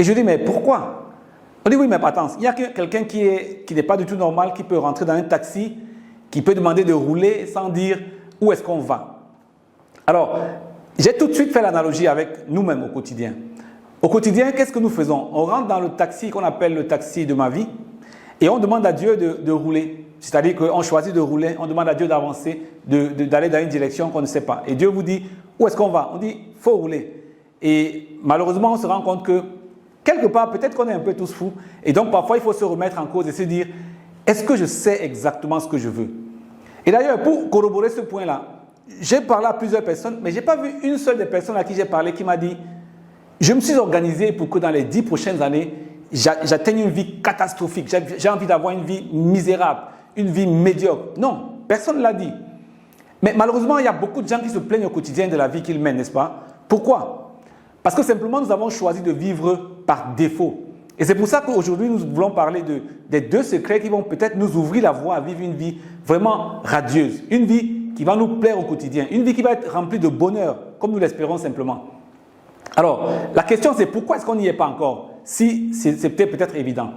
Et je dis, mais pourquoi? On dit, oui, mais attends, il y a quelqu'un qui n'est pas du tout normal, qui peut rentrer dans un taxi, qui peut demander de rouler sans dire où est-ce qu'on va. Alors, j'ai tout de suite fait l'analogie avec nous-mêmes au quotidien. Au quotidien, qu'est-ce que nous faisons? On rentre dans le taxi qu'on appelle le taxi de ma vie et on demande à Dieu de rouler. C'est-à-dire qu'on choisit de rouler, on demande à Dieu d'avancer, d'aller dans une direction qu'on ne sait pas. Et Dieu vous dit, où est-ce qu'on va? On dit, il faut rouler. Et malheureusement, on se rend compte que, quelque part, peut-être qu'on est un peu tous fous. Et donc, parfois, il faut se remettre en cause et se dire, est-ce que je sais exactement ce que je veux? Et d'ailleurs, pour corroborer ce point-là, j'ai parlé à plusieurs personnes, mais je n'ai pas vu une seule des personnes à qui j'ai parlé qui m'a dit, je me suis organisé pour que dans les 10 prochaines années, j'atteigne une vie catastrophique. J'ai envie d'avoir une vie misérable, une vie médiocre. Non, personne ne l'a dit. Mais malheureusement, il y a beaucoup de gens qui se plaignent au quotidien de la vie qu'ils mènent, n'est-ce pas? Pourquoi? Parce que simplement, nous avons choisi de vivre par défaut. Et c'est pour ça qu'aujourd'hui, nous voulons parler des 2 secrets qui vont peut-être nous ouvrir la voie à vivre une vie vraiment radieuse. Une vie qui va nous plaire au quotidien. Une vie qui va être remplie de bonheur, comme nous l'espérons simplement. Alors, la question c'est pourquoi est-ce qu'on n'y est pas encore? Si c'était peut-être évident.